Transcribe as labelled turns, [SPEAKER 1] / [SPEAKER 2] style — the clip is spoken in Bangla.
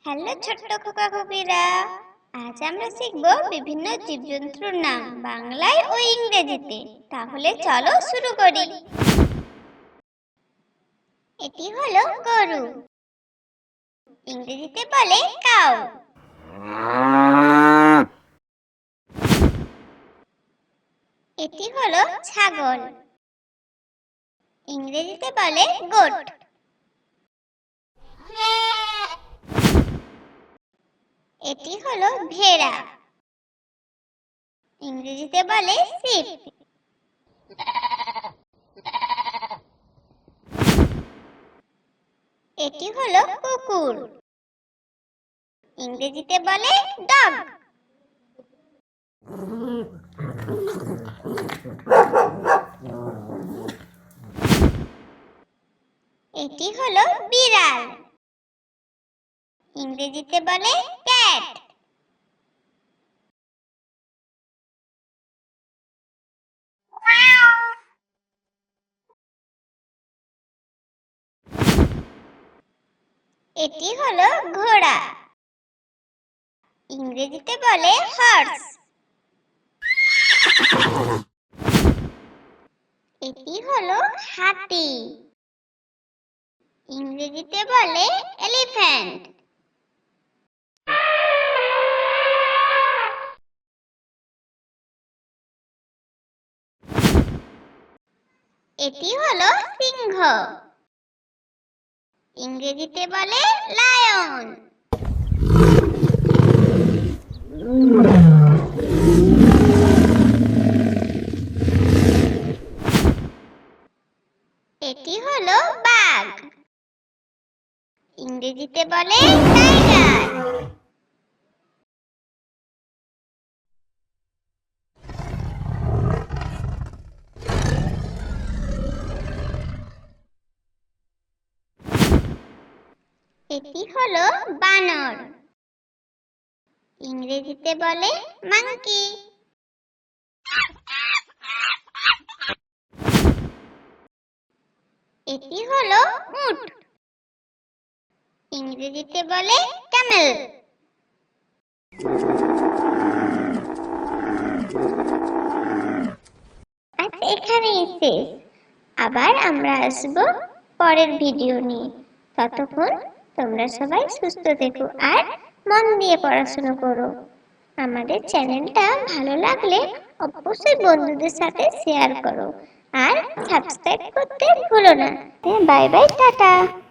[SPEAKER 1] হ্যালো ছোট্ট খোকা খোকিরা, আজ আমরা শিখব বিভিন্ন জীবজন্তুর নাম বাংলায় ও ইংরেজিতে। তাহলে চলো শুরু করি। এটি হলো গরু, ইংরেজিতে বলে কাউ। এটি হলো ছাগল, ইংরেজিতে বলে গোট। এটি হলো ভেড়া, ইংরেজিতে বলে শিপ। এটি হলো কুকুর, ইংরেজিতে বলে ডগ। এটি হলো বিড়াল, ইংরেজিতে বলে ক্যাট। এটি হলো ঘোড়া, ইংরেজিতে বলে হর্স। এটি হলো হাতি, ইংরেজিতে বলে এলিফ্যান্ট। এটি হলো সিংহ, ইংরেজিতে বলে লায়ন। এটি হলো বাঘ, ইংরেজিতে বলে টাইগার। এটি হলো বানর, ইংরেজিতে বলে মাঙ্কি। এটি হলো উট, ইংরেজিতে বলে ক্যামেল। আজ এখানেই শেষ, আবার আমরা আসব পরের ভিডিও নিয়ে। ততক্ষণ তোমরা সবাই সুস্থ থেকো আর মন দিয়ে পড়াশোনা করো। আমাদের চ্যানেলটা ভালো লাগলে অবশ্যই বন্ধুদের সাথে শেয়ার করো আর সাবস্ক্রাইব করতে ভুলো না। Bye bye, tata.